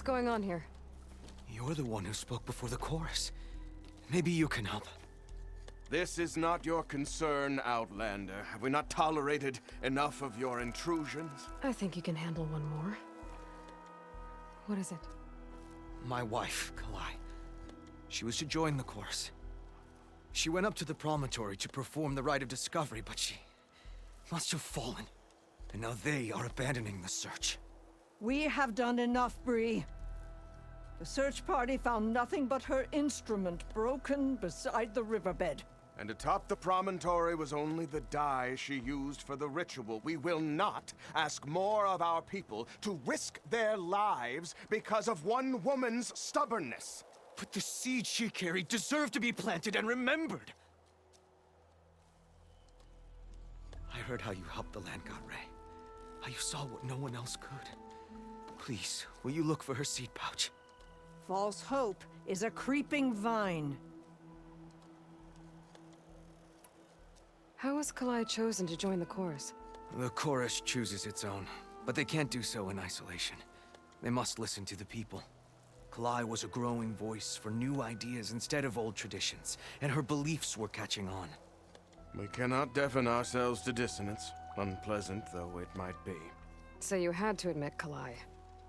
going on here? You're the one who spoke before the chorus. Maybe you can help. This is not your concern, Outlander. Have we not tolerated enough of your intrusions? I think you can handle one more. What is it? My wife, Kalai. She was to join the chorus. She went up to the promontory to perform the rite of discovery, but she must have fallen. And now they are abandoning the search. We have done enough, Bree. The search party found nothing but her instrument broken beside the riverbed. And atop the promontory was only the dye she used for the ritual. We will not ask more of our people to risk their lives because of one woman's stubbornness. But the seed she carried deserved to be planted and remembered. I heard how you helped the land god Ray. How you saw what no one else could. Please, will you look for her seed pouch? False hope is a creeping vine. How was Kalai chosen to join the chorus? The chorus chooses its own, but they can't do so in isolation. They must listen to the people. Kalai was a growing voice for new ideas instead of old traditions, and her beliefs were catching on. We cannot deafen ourselves to dissonance, unpleasant though it might be. So you had to admit Kalai,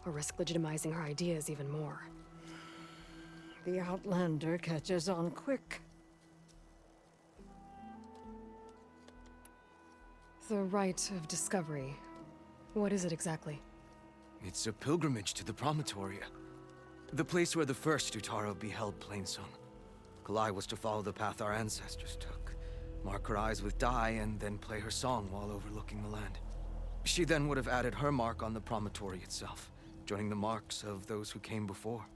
or risk legitimizing her ideas even more. The Outlander catches on quick. The rite of discovery. What is it exactly? It's a pilgrimage to the Promontoria. The place where the first Utaro beheld Plainsong. Kalai was to follow the path our ancestors took. Mark her eyes with dye and then play her song while overlooking the land. She then would have added her mark on the promontory itself, joining the marks of those who came before.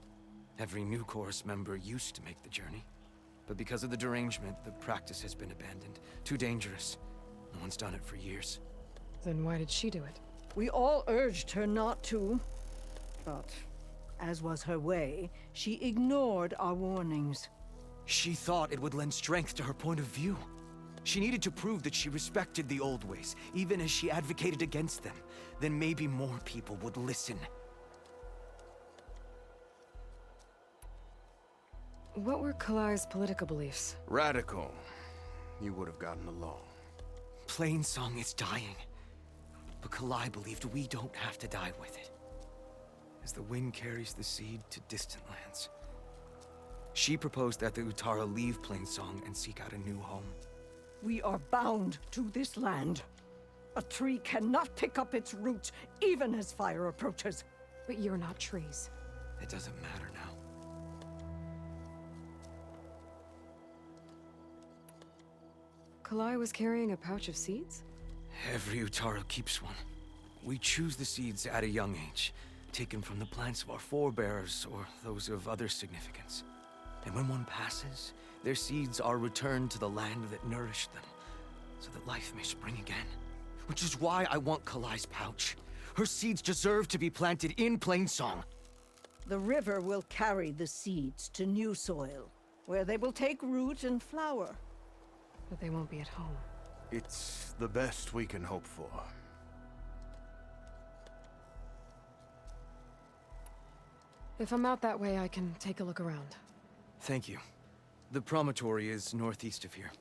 Every new chorus member used to make the journey. But because of the derangement, the practice has been abandoned. Too dangerous. No one's done it for years. Then why did she do it? We all urged her not to, but as was her way, she ignored our warnings. She thought it would lend strength to her point of view. She needed to prove that she respected the old ways, even as she advocated against them. Then maybe more people would listen. What were Kalai's political beliefs? Radical. You would have gotten along. Plainsong is dying. But Kalai believed we don't have to die with it. As the wind carries the seed to distant lands. She proposed that the Utara leave Plainsong and seek out a new home. We are bound to this land. A tree cannot pick up its roots, even as fire approaches. But you're not trees. It doesn't matter now. Kalai was carrying a pouch of seeds? Every Utaro keeps one. We choose the seeds at a young age, taken from the plants of our forebears or those of other significance. And when one passes, their seeds are returned to the land that nourished them, so that life may spring again. Which is why I want Kalai's pouch. Her seeds deserve to be planted in Plainsong. The river will carry the seeds to new soil, where they will take root and flower. But they won't be at home. It's the best we can hope for. If I'm out that way, I can take a look around. Thank you. The promontory is northeast of here.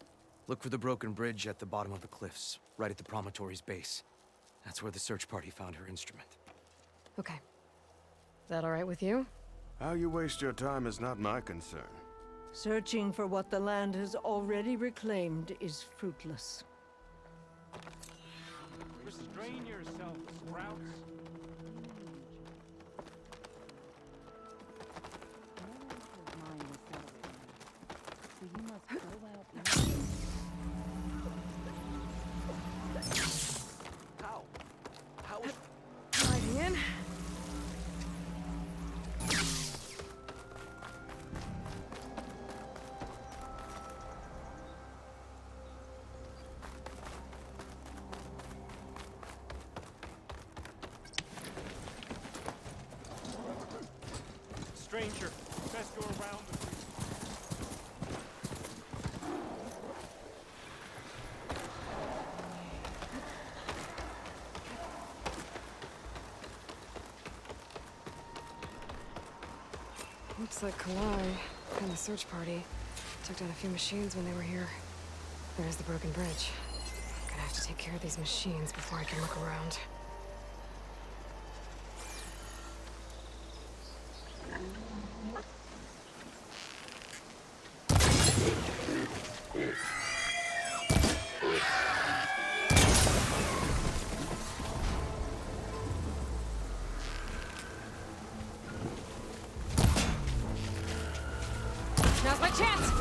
Look for the broken bridge at the bottom of the cliffs, right at the promontory's base. That's where the search party found her instrument. Okay. That all right with you? How you waste your time is not my concern. Searching for what the land has already reclaimed is fruitless. Restrain yourself, Sprouts. How is... Sliding in. Stranger, best go around the tree. Looks like Kalai and the search party took down a few machines when they were here. There's the broken bridge. Gonna have to take care of these machines before I can look around. Now's my chance!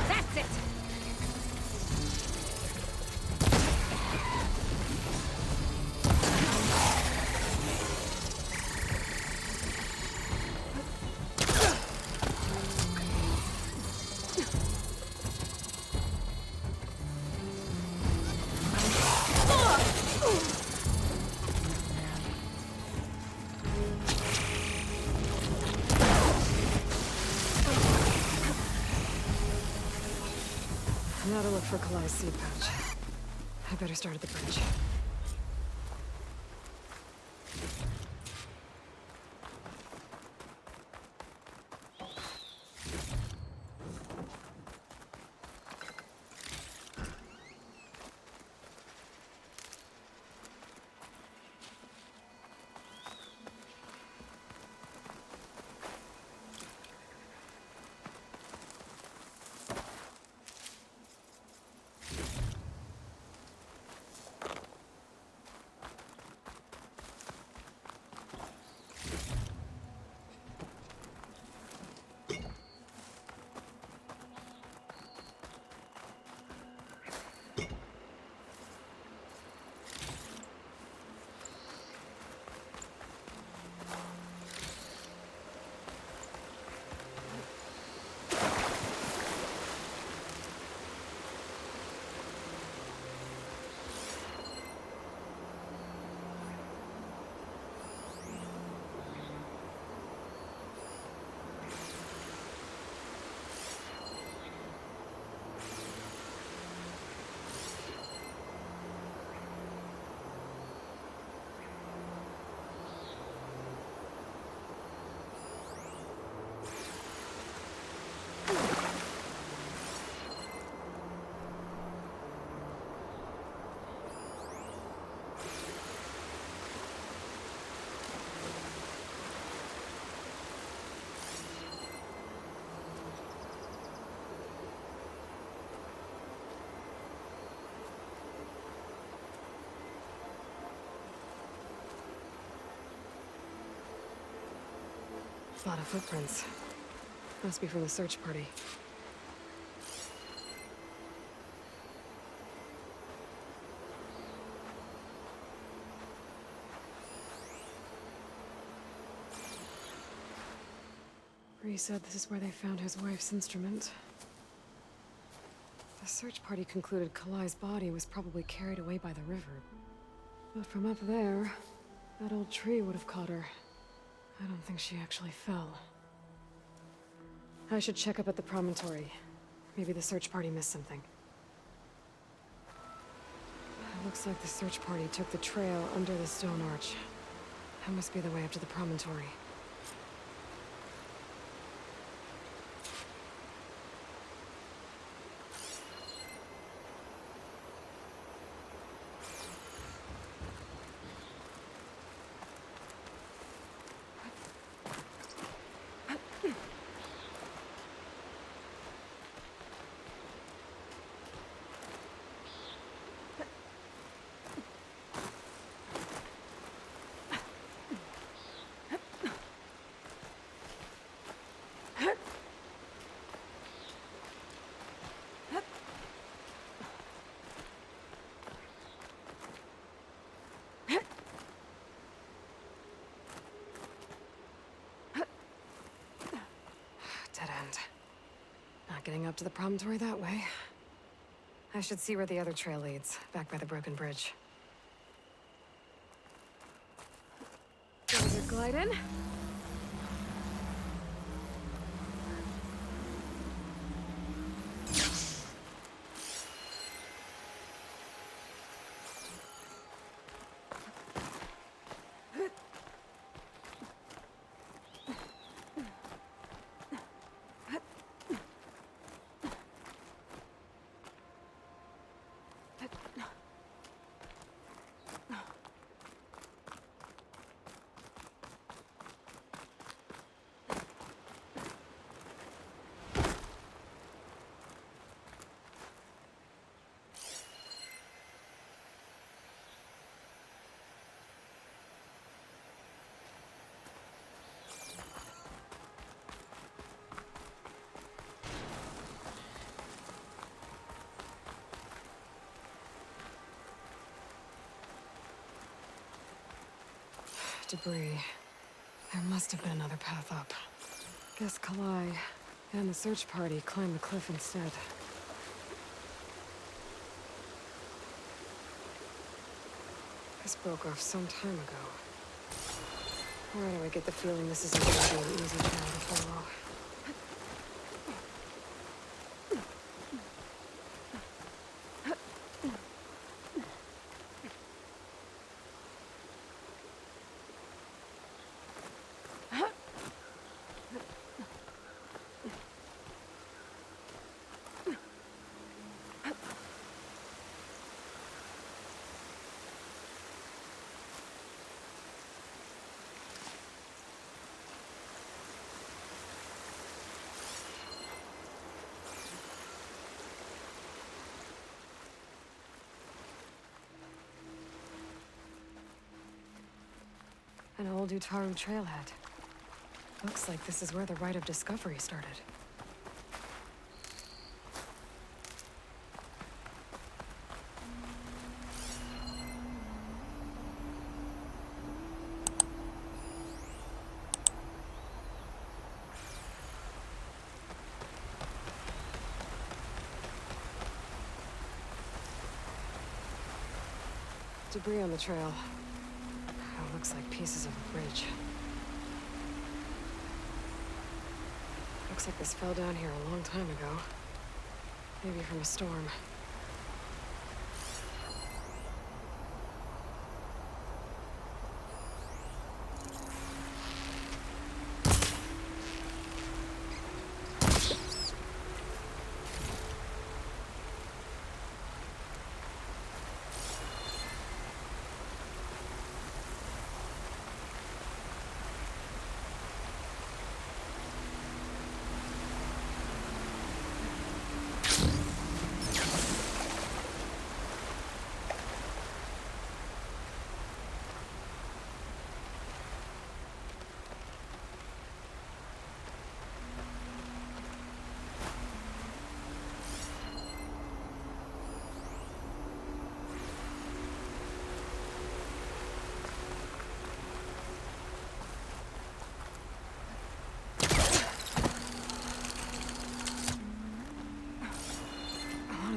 That's it! Now to look for Kalai's seed pouch. I better start at the bridge. A lot of footprints. Must be from the search party. Bree said this is where they found his wife's instrument. The search party concluded Kalai's body was probably carried away by the river. But from up there, that old tree would have caught her. I don't think she actually fell. I should check up at the promontory. Maybe the search party missed something. It looks like the search party took the trail under the stone arch. That must be the way up to the promontory. Not getting up to the promontory that way. I should see where the other trail leads, back by the broken bridge. Desert gliding. Debris. There must have been another path up. Guess Kalai and the search party climbed the cliff instead. This broke off some time ago. Why do I get the feeling this isn't going to be an easy trail to follow? An old Utaru trailhead. Looks like this is where the Rite of Discovery started. Debris on the trail. Looks like pieces of a bridge. Looks like this fell down here a long time ago. Maybe from a storm.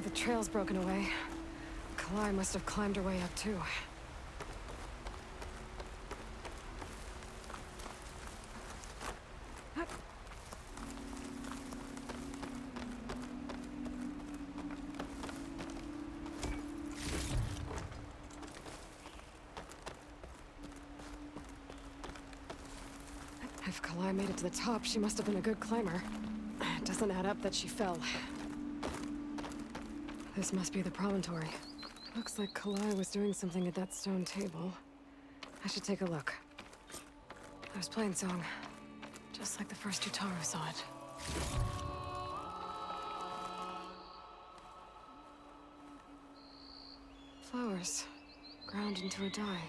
The trail's broken away. Kalai must have climbed her way up too. If Kalai made it to the top, she must have been a good climber. It doesn't add up that she fell. This must be the promontory. Looks like Kalai was doing something at that stone table. I should take a look. There's Plainsong. Just like the first Utaru saw it. Flowers. Ground into a dye.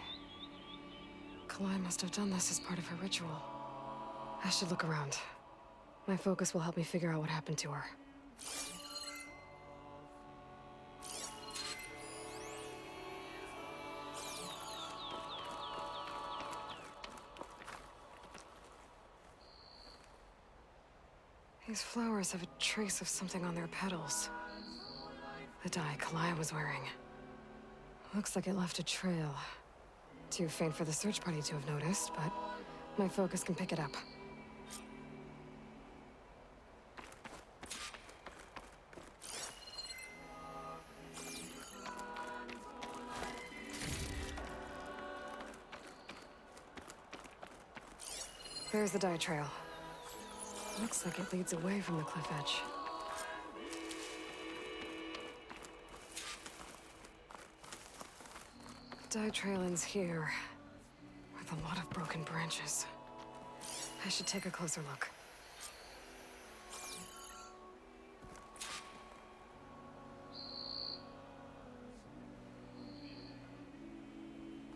Kalai must have done this as part of her ritual. I should look around. My focus will help me figure out what happened to her. These flowers have a trace of something on their petals. The dye Kalai was wearing. Looks like it left a trail. Too faint for the search party to have noticed, but my focus can pick it up. There's the dye trail. Looks like it leads away from the cliff edge. Dye trail ends here, with a lot of broken branches. I should take a closer look.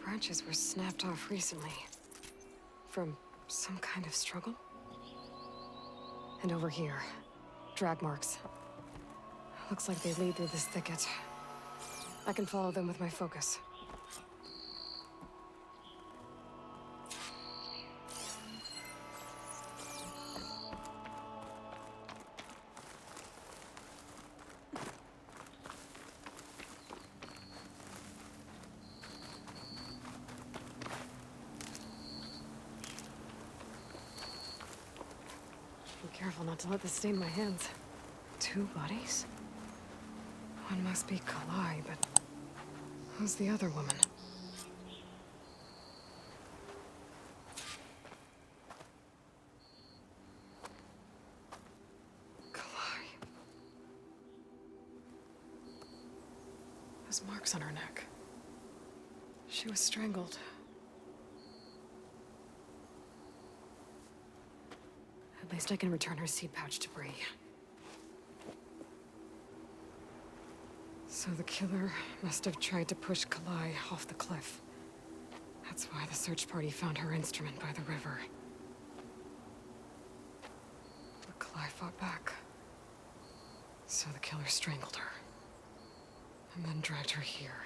Branches were snapped off recently. From some kind of struggle? And over here, drag marks. Looks like they lead through this thicket. I can follow them with my focus. Be careful not to let this stain my hands. 2 bodies? One must be Kalai, but who's the other woman? Kalai. Those marks on her neck. She was strangled. At least I can return her seed pouch to Bree. So the killer must have tried to push Kalai off the cliff. That's why the search party found her instrument by the river. But Kalai fought back. So the killer strangled her. And then dragged her here.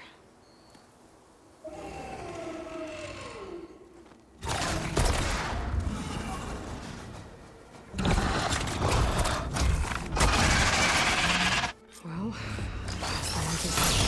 Well, that's the answer to that.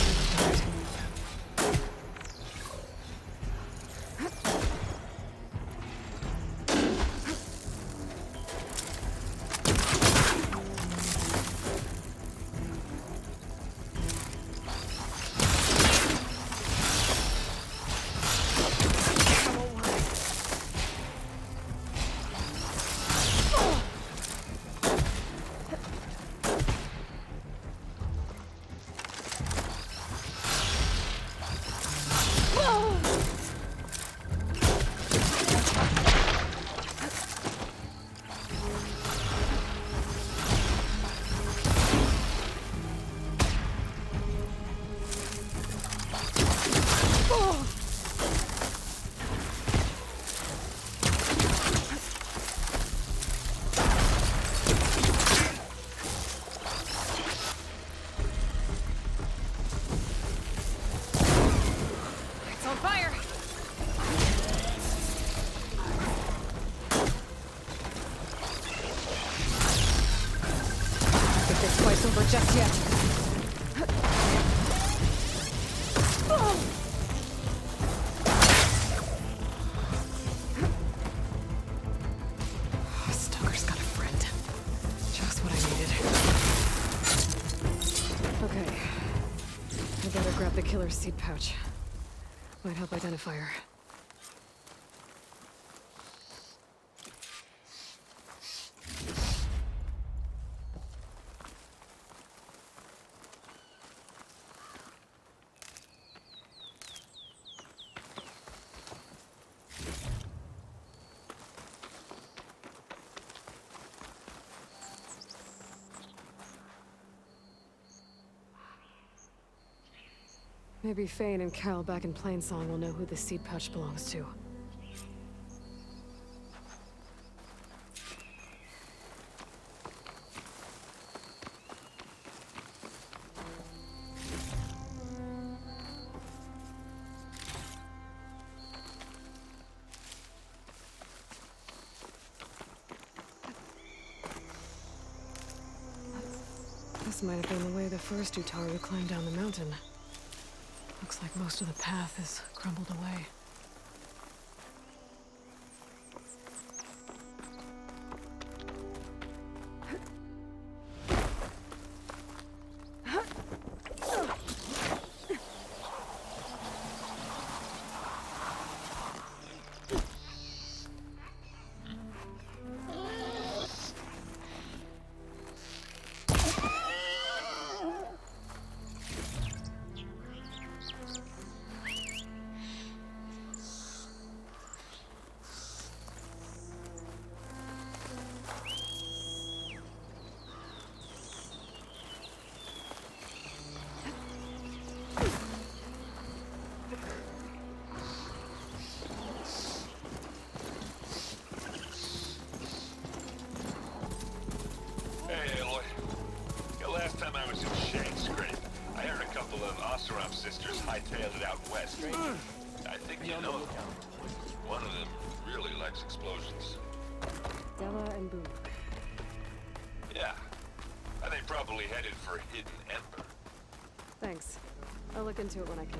It's on fire! I think this fight's over just yet. Stalker's got a friend. Just what I needed. Okay. I better grab the killer's seed pouch. Might help identify her. Maybe Fane and Cal back in Plainsong will know who the seed pouch belongs to. This might have been the way the first Utaru climbed down the mountain. Looks like most of the path is crumbled away. Hey, Aloy. The last time I was in Shade Scrape, I heard a couple of Oseram sisters hightailed it out west. I think you know them. One of them really likes explosions. Della and Boom. Yeah. And they probably headed for Hidden Ember. Thanks. I'll look into it when I can.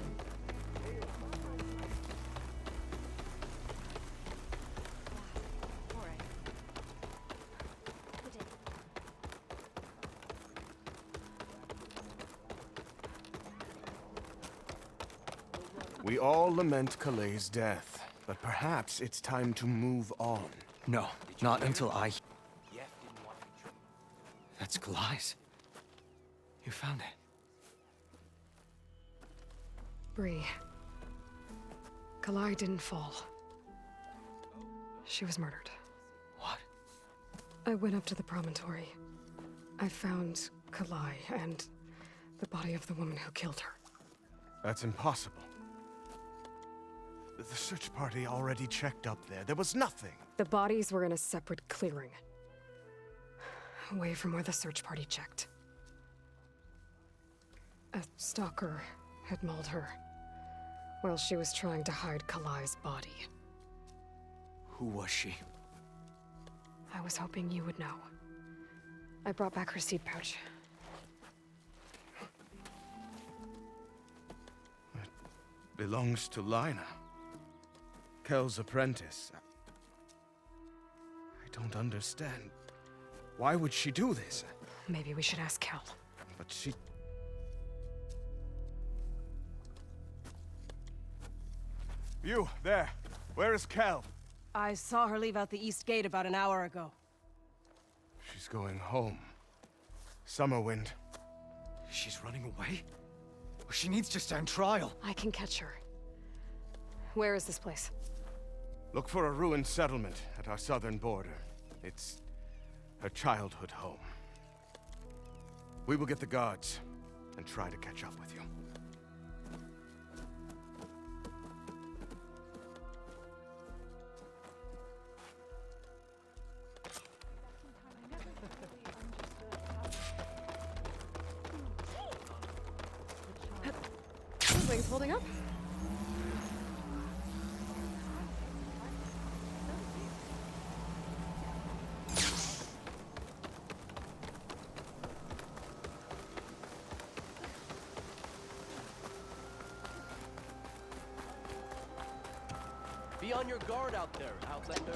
We all lament Kalei's death, but perhaps it's time to move on. No, not until I... That's Kalai's. You found it. Bree. Kalai didn't fall. She was murdered. What? I went up to the promontory. I found Kalai and the body of the woman who killed her. That's impossible. The search party already checked up there. There was nothing. The bodies were in a separate clearing. Away from where the search party checked. A stalker had mauled her while she was trying to hide Kalai's body. Who was she? I was hoping you would know. I brought back her seed pouch. It belongs to Lina. Kel's apprentice. I don't understand. Why would she do this? Maybe we should ask Kel. But she... You, there. Where is Kel? I saw her leave out the east gate about an hour ago. She's going home. Summerwind. She's running away? She needs to stand trial. I can catch her. Where is this place? Look for a ruined settlement at our southern border. It's her childhood home. We will get the guards and try to catch up with you. Wings holding up? Be on your guard out there, Outlander.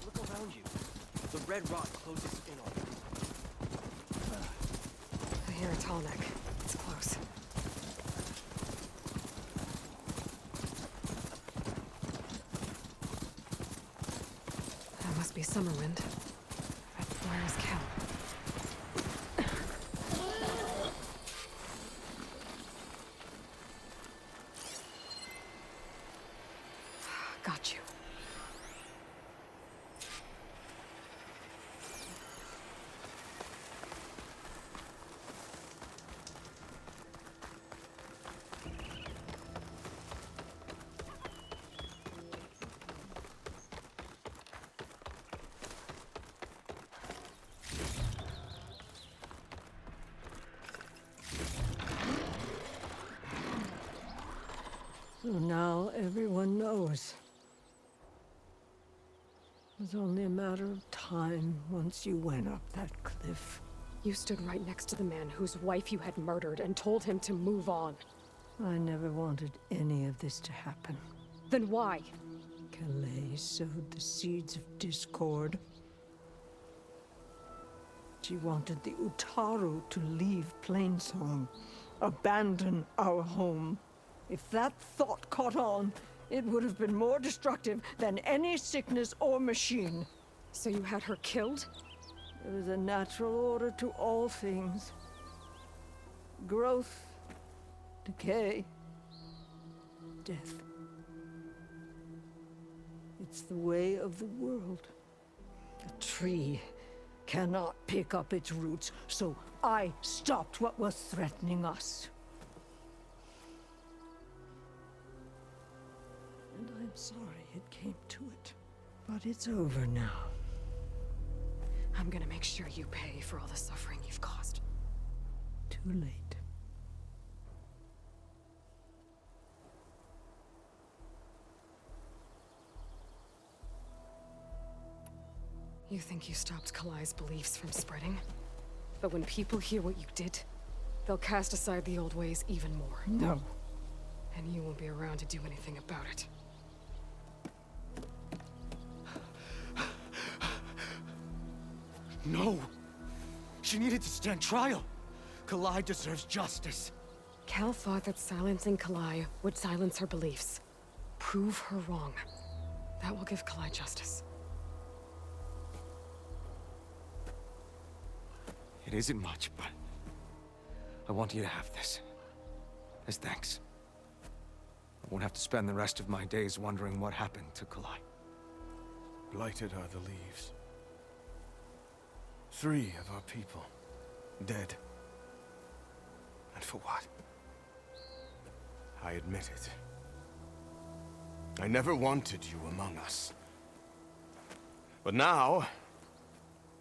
Look around you. The red rock closes in on you. I hear a tall neck. It's close. That must be Summerwind. But where is Kel? Got you. So now everyone knows. It was only a matter of time once you went up that cliff. You stood right next to the man whose wife you had murdered and told him to move on. I never wanted any of this to happen. Then why? Kalei sowed the seeds of discord. She wanted the Utaru to leave Plainsong, abandon our home. If that thought caught on, it would have been more destructive than any sickness or machine. So you had her killed? There is a natural order to all things. Growth, decay, death. It's the way of the world. A tree cannot pick up its roots, so I stopped what was threatening us. And I'm sorry it came to it. But it's over now. I'm gonna make sure you pay for all the suffering you've caused. Too late. You think you stopped Kalai's beliefs from spreading? But when people hear what you did, they'll cast aside the old ways even more. No. And you won't be around to do anything about it. No! She needed to stand trial! Kalai deserves justice. Cal thought that silencing Kalai would silence her beliefs. Prove her wrong. That will give Kalai justice. It isn't much, but I want you to have this. As thanks. I won't have to spend the rest of my days wondering what happened to Kalai. Blighted are the leaves. 3 of our people, dead. And for what? I admit it. I never wanted you among us. But now,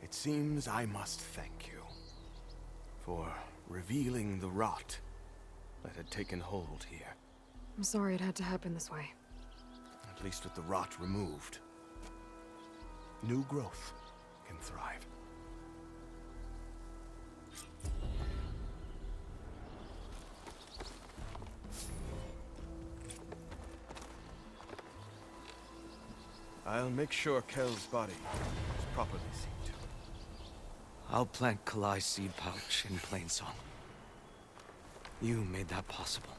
it seems I must thank you for revealing the rot that had taken hold here. I'm sorry it had to happen this way. At least with the rot removed, new growth can thrive. I'll make sure Kel's body is properly seen to. I'll plant Kalai's seed pouch in Plainsong. You made that possible.